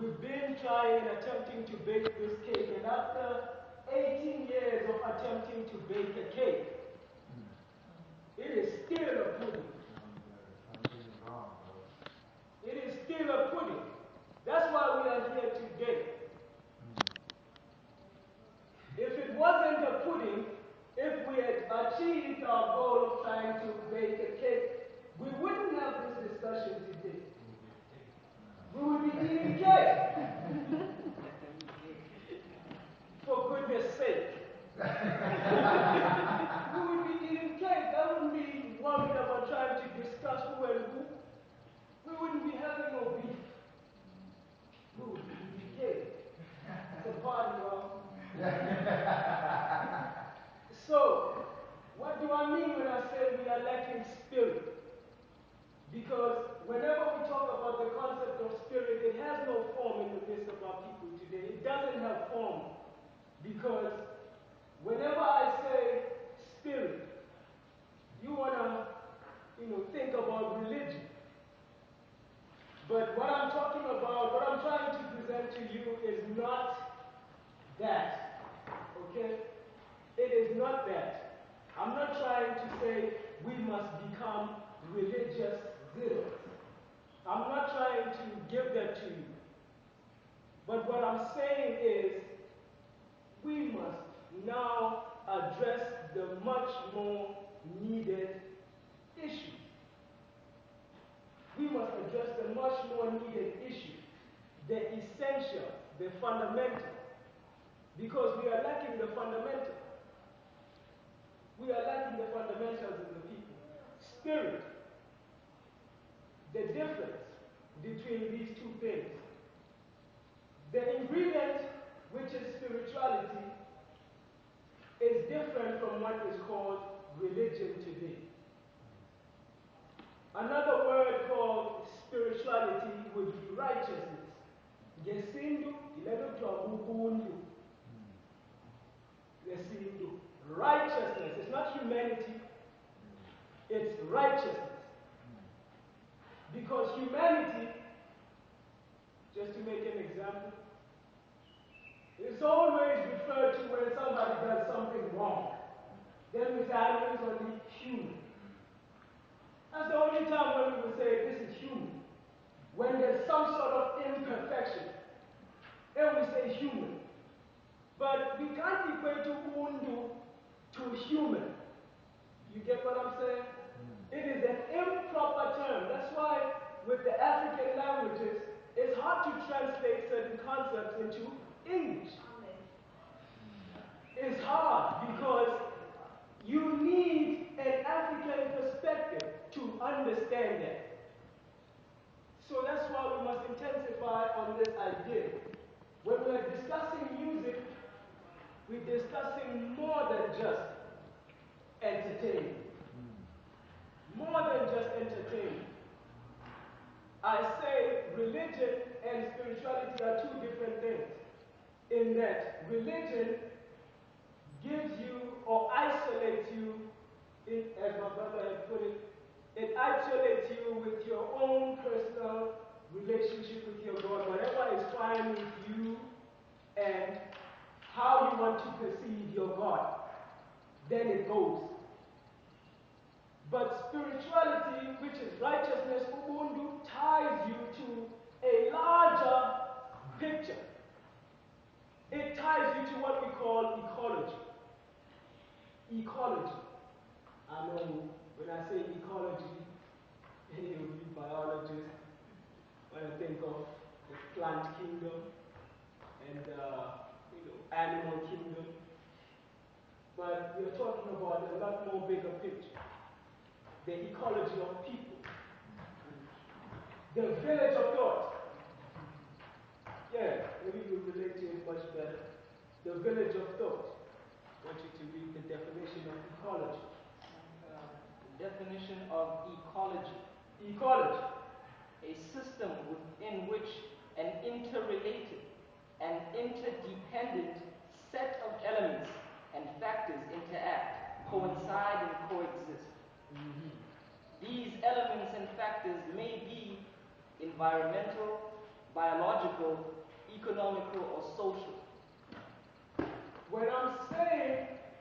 we've been trying and attempting to bake this cake, and after 18 years of attempting to bake a cake, it is still a pudding. It is still a pudding. That's why we are here today. If it wasn't a pudding, if we had achieved our goal of trying to bake a cake, we wouldn't have this discussion today. We would be eating cake. For goodness sake. We would be eating cake. I wouldn't be worried about trying to discuss who and who. We wouldn't be having no beef. We would be eating cake. It's a party, y'all. So, what do I mean when I say we are lacking spirit? Because whenever we talk about the concept of spirit, it has no form in the midst of our people today. It doesn't have form. Because whenever I say spirit, you want to, think about religion. But what I'm talking about, what I'm trying to present to you is not that. Okay? It is not that. I'm not trying to say we must become religious zealots. I'm not trying to give that to you. But what I'm saying is we must now address the much more needed issue. We must address the much more needed issue, the essential, the fundamental, because we are lacking the fundamental. We are lacking the fundamentals in the people. Spirit, the difference between these two things. The ingredient, which is spirituality, is different from what is called religion today. Another word called spirituality would be righteousness. Yesindu, ilelotwabubundu. Yesindu. Righteousness. It's not humanity, it's righteousness. Because humanity, just to make an example, is always referred to when somebody does something wrong. Then we say, I know it's only human. That's the only time when we will say this is human. When there's some sort of imperfection, then we say human. But we can't equate to undu to human. You get what I'm saying? It is an improper term. That's why with the African languages, it's hard to translate certain concepts into English. It's hard because you need an African perspective to understand that. So that's why we must intensify on this idea. When we are discussing music, we're discussing more than just entertainment. More than just entertainment. I say religion and spirituality are two different things. In that religion gives you or isolates you, as my brother had put it, it isolates you with your own personal relationship with your God. Whatever is fine with you and how you want to perceive your God, then it goes. But spirituality, which is righteousness, Ubuntu, ties you to a larger picture. It ties you to what we call ecology. Ecology. I know when I say ecology, any of you biologists, when I think of the plant kingdom and animal kingdom, but we're talking about a lot more bigger picture. The ecology of people. The village of thought. Yeah, maybe you relate to it much better. The village of thought. I want you to read the definition of ecology. The definition of ecology. Ecology. A system within which an interrelated and interdependent set of elements and factors interact, coincide, and coexist. These elements and factors may be environmental, biological,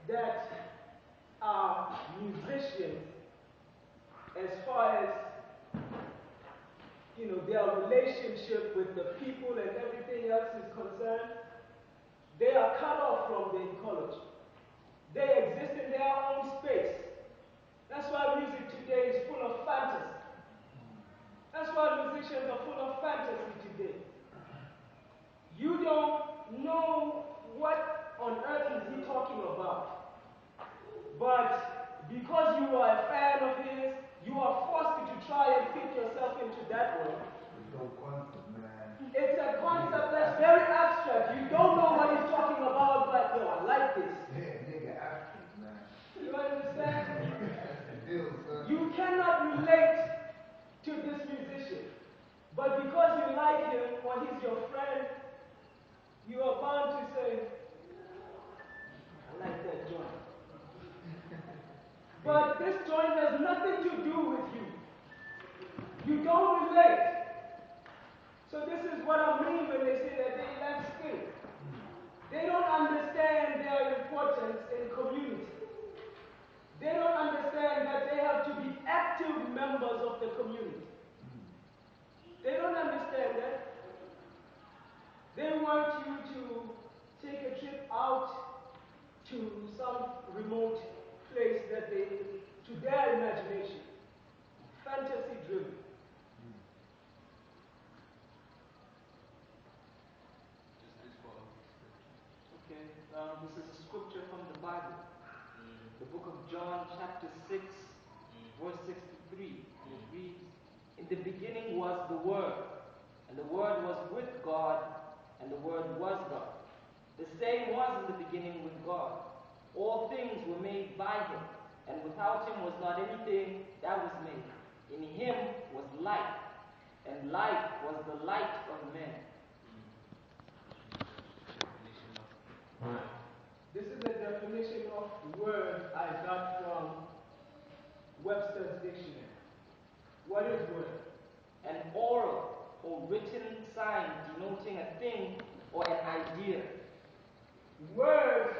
that are musicians, as far as their relationship with the people and everything else is concerned, they are cut off from the ecology. They exist in their own space. That's why music today is full of fantasy. That's why musicians are full of fantasy today. You don't know what on earth is he talking about. But because you are a fan of his, you are forced to try and fit yourself into that world. There's no concept, man. It's a concept that's very abstract. You don't know what he's talking about, but yo, I like this. Yeah, nigga, abstract, man. You understand? Deal, son. You cannot relate to this musician. But because you like him or he's your friend, you are bound to say, I like that joint. But this joint has nothing to do with you. You don't relate. So this is what I mean when they say that they lack skill. They don't understand their importance in community. They don't understand that they have to be active members of the community. They don't understand that. They want you to take a trip out to some remote place that to their imagination, fantasy driven. Okay, this is a scripture from the Bible. The book of John, chapter 6, verse 63. It reads, "In the beginning was the Word, and the Word was with God, and the Word was God. The same was in the beginning with God. All things were made by him, and without him was not anything that was made. In him was life, and life was the light of men." This is a definition of the word I got from Webster's dictionary. What is word? An oral or written sign denoting a thing or an idea. Word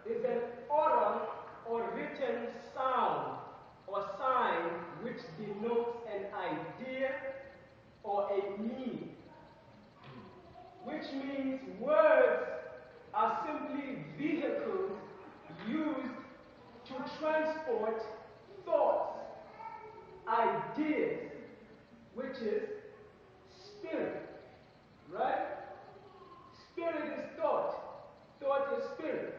is an oral or written sound or sign which denotes an idea or a meaning. Which means words are simply vehicles used to transport thoughts, ideas, which is spirit, right? Spirit is thought. Thought is spirit.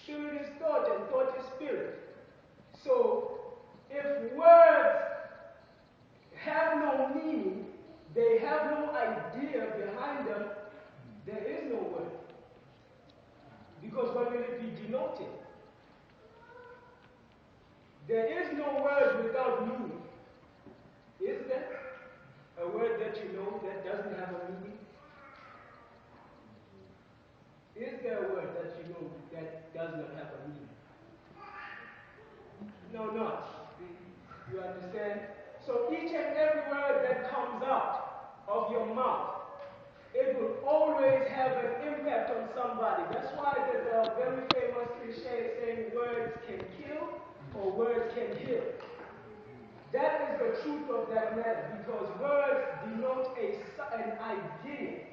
Spirit is thought and thought is spirit. So, if words have no meaning, they have no idea behind them, there is no word. Because what will it be denoting? There is no word without meaning. Is there a word that you know that doesn't have a meaning? Is there a word that you know that does not have a meaning? No, not. You understand? So each and every word that comes out of your mouth, it will always have an impact on somebody. That's why there's a very famous cliche saying words can kill or words can heal. That is the truth of that matter, because words denote an idea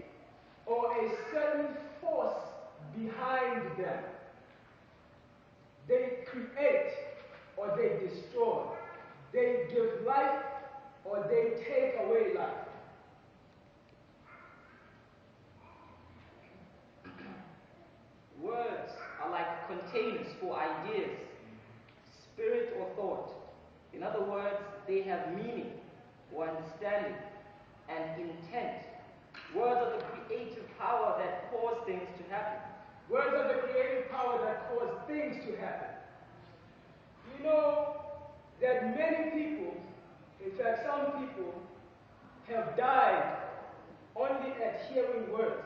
or a certain force behind them. They create or they destroy. They give life or they take away life. Words are like containers for ideas, spirit or thought. In other words, they have meaning or understanding and intent. Words are the creative power that cause things to happen. Words are the creative power that cause things to happen. You know that many people, in fact some people, have died only at hearing words.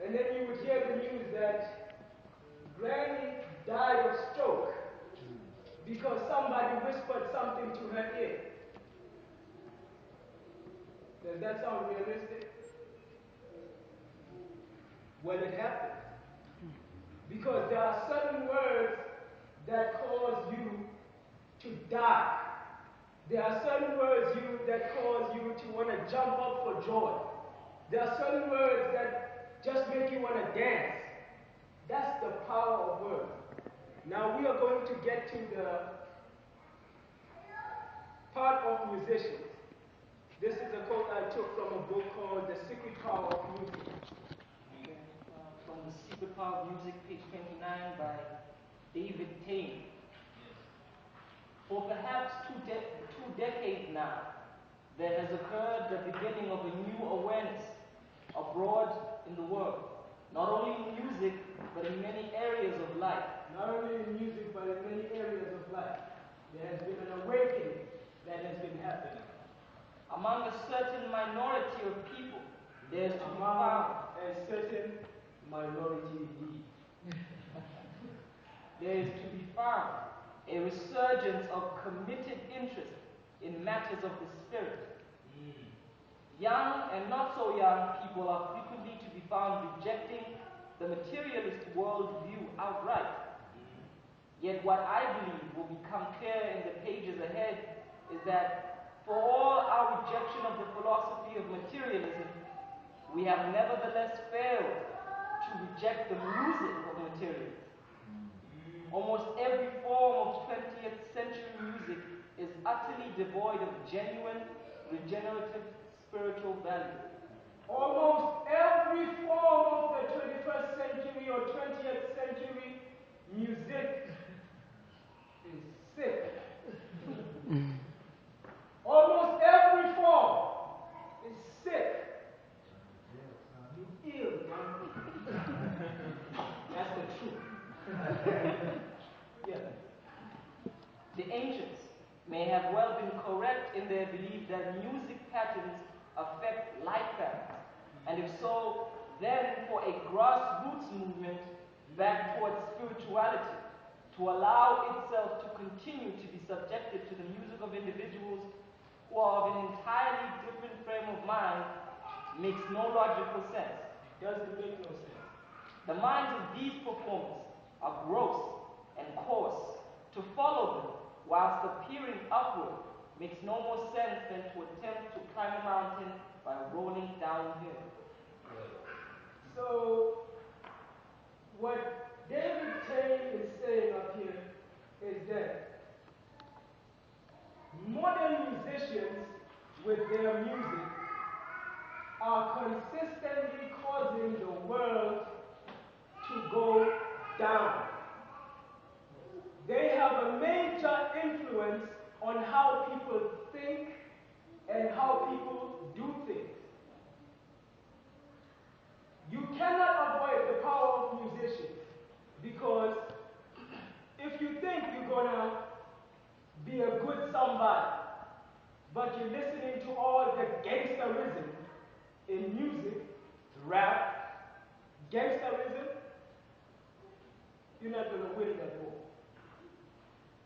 And then you would hear the news that Granny died of stroke because somebody whispered something to her ear. Does that sound realistic? when it happens. Because there are certain words that cause you to die. There are certain words that cause you to want to jump up for joy. There are certain words that just make you want to dance. That's the power of words. Now we are going to get to the part of musicians. This is a quote I took from a book called The Secret Power of Music. Okay. From The Secret Power of Music, page 29 by David Tame. For perhaps two decades now, there has occurred the beginning of a new awareness abroad in the world, not only in music, but in many areas of life. Not only in music, but in many areas of life. There has been an awakening that has been happening. Among a certain minority of people, there is to be Among found a certain minority indeed. there is to be found a resurgence of committed interest in matters of the spirit. Young and not so young people are frequently to be found rejecting the materialist worldview outright. Yet what I believe will become clear in the pages ahead is that for all our rejection of the philosophy of materialism, we have nevertheless failed to reject the music of materialism. Almost every form of 20th century music is utterly devoid of genuine, regenerative spiritual value. Almost every form of the 21st century or 20th century music is sick. Almost every form is sick. You ill, man. That's the truth. Yeah. The ancients may have well been correct in their belief that music patterns affect life patterns, and if so, then for a grassroots movement back towards spirituality to allow itself to continue to be subjected to the music of individuals who are of an entirely different frame of mind makes no logical sense. Doesn't make no sense. The minds of these performers are gross and coarse. To follow them whilst appearing upward makes no more sense than to attempt to climb a mountain by rolling downhill. So, what David Tame is saying up here is that modern musicians with their music are consistently causing the world to go down. They have a major influence on how people think and how people do things. You cannot avoid the power of musicians because if you think you're gonna be a good somebody, but you're listening to all the gangsterism in music, rap, gangsterism, you're not gonna win that war.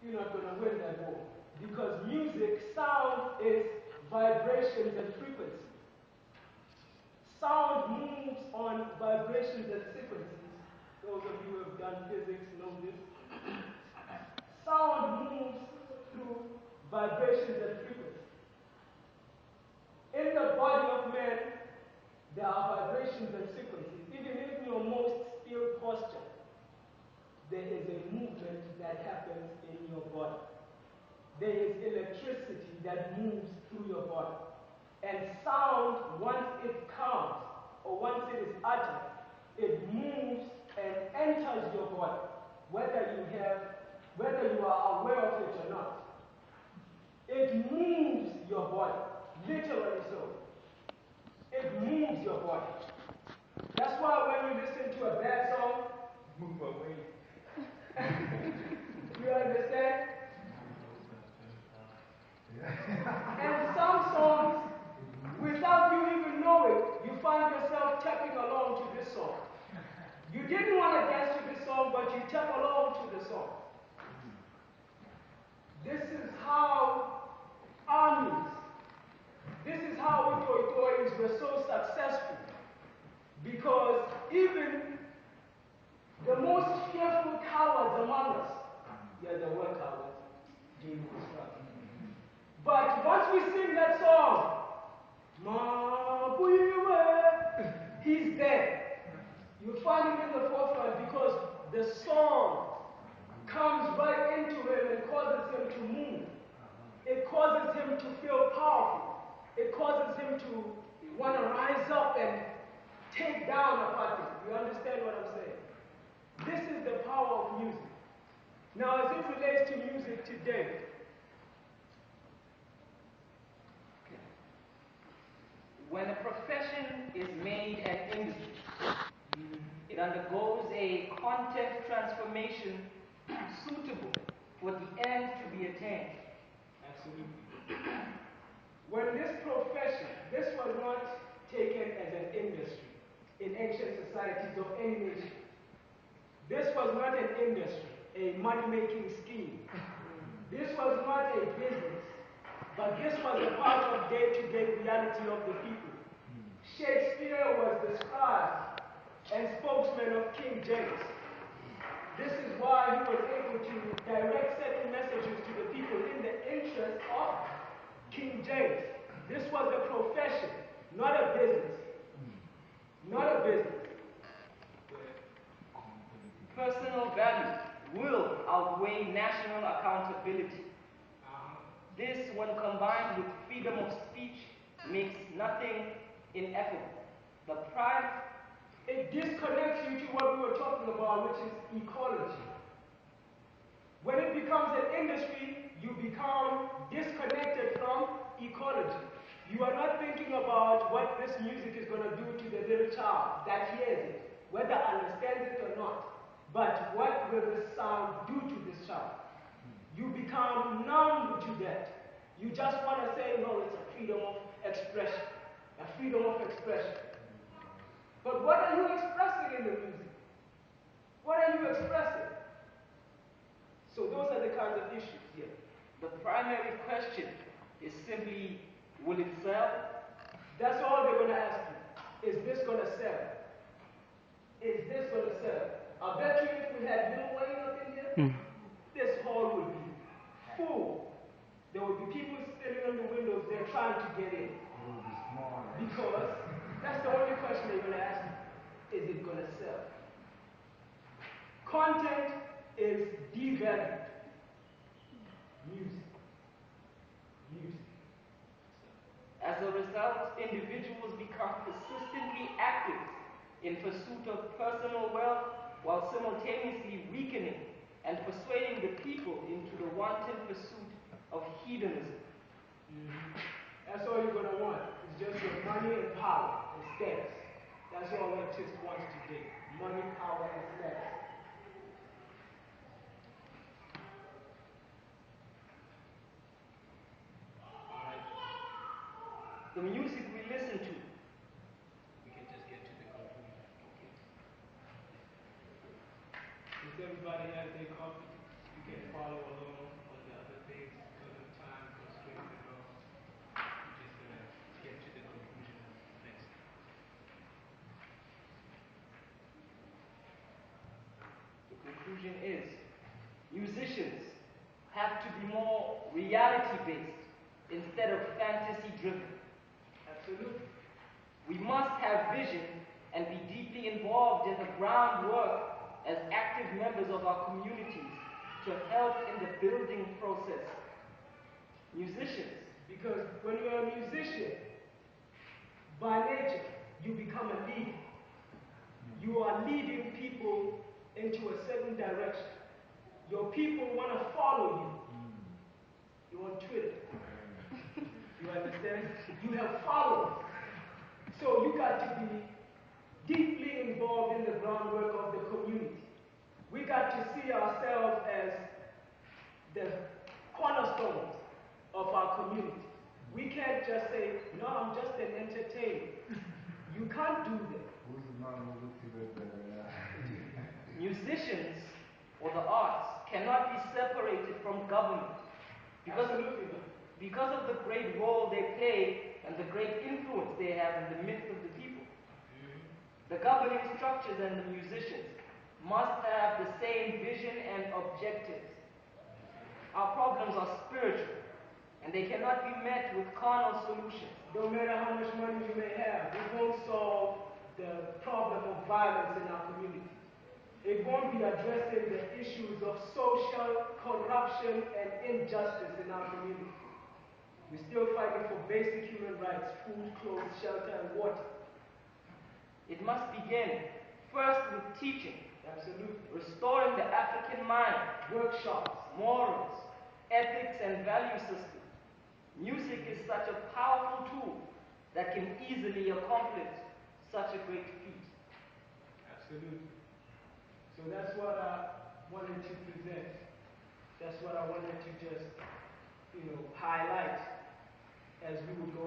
You're not gonna win that war because music, sound is vibrations and frequencies. Sound moves on vibrations and frequencies. Those of you who have done physics know this. Sound moves through vibrations and frequencies. In the body of man, there are vibrations and frequencies. Even in your most still posture, there is a movement that happens in your body. There is electricity that moves through your body. And sound, once it comes, or once it is uttered, it moves and enters your body, whether you are aware of it or not. It moves your body, literally so. It moves your body. That's why when you listen to a bad song, move away. You understand? And some songs, without you even knowing, you find yourself tapping along to this song. You didn't want to dance to this song, but you tap along to the song. This is how armies, this is how Itoitos were so successful. Because even the most fearful cowards among us, yeah, the word cowards, James described. But once we sing that song, Ma Buiwe, he's there. You find him in the forefront because the song comes right into him and causes him to move. It causes him to feel powerful. It causes him to want to rise up and take down a party. You understand what I'm saying? This is the power of music. Now, as it relates to music today, when a profession is made an industry, it undergoes a content transformation suitable for the end to be attained. absolutely. When this profession, this was not taken as an industry in ancient societies of any nation. This was not an industry, a money-making scheme. This was not a business, but this was a part of day-to-day reality of the people. Shakespeare was the scribe and spokesman of King James. This is why he was able to direct certain messages to the people in the interest of King James. This was a profession, not a business. Not a business. Personal value will outweigh national accountability. This, when combined with freedom of speech, makes nothing ineffable. The prime, It disconnects you to what we were talking about, which is ecology. When it becomes an industry, you become disconnected from ecology. You are not thinking about what this music is going to do to the little child that hears it, whether understands it or not. But what will the sound do to this child? You become numb to that. You just want to say, no, it's a freedom of expression. A freedom of expression. But what are you expressing in the music? What are you expressing? So those are the kinds of issues here. the primary question is simply, will it sell? That's all they're going to ask you. Is this going to sell? Is this going to sell? I bet you if we had Lil Wayne up in here, this hall would be full. There would be people sitting on the windows there trying to get in. Because that's the only question they're going to ask you. Is it going to sell? Content is devalued. Music. Music. As a result, individuals become persistently active in pursuit of personal wealth while simultaneously weakening and persuading the people into the wanton pursuit of hedonism. That's all you're going to want. It's just your money and power and status. That's all an artist wants today. Money, power, and status. The music we listen to. We can just get to the conclusion. Since everybody has their coffee, you can follow along on the other things because of time constraints and all. We're just going to get to the conclusion next. The conclusion is, musicians have to be more reality-based instead of fantasy-driven. Absolutely. We must have vision and be deeply involved in the groundwork as active members of our communities to help in the building process. Musicians, Because when you're a musician, by nature, you become a leader. You are leading people into a certain direction. Your people want to follow you. You're on Twitter. You understand? You have followers. So you got to be deeply involved in the groundwork of the community. We got to see ourselves as the cornerstones of our community. We can't just say, no, I'm just an entertainer. You can't do that. musicians or the arts cannot be separated from government Absolutely not. because of the great role they play and the great influence they have in the midst of the people. The governing structures and the musicians must have the same vision and objectives. Our problems are spiritual, and they cannot be met with carnal solutions. No matter how much money you may have, it won't solve the problem of violence in our community. It won't be addressing the issues of social corruption and injustice in our community. We're still fighting for basic human rights, food, clothes, shelter, and water. It must begin first with teaching, Absolutely. restoring the African mind, Workshops. morals, ethics, and value system. Music is such a powerful tool that can easily accomplish such a great feat. Absolutely. So that's what I wanted to present. That's what I wanted to just, highlight as we would go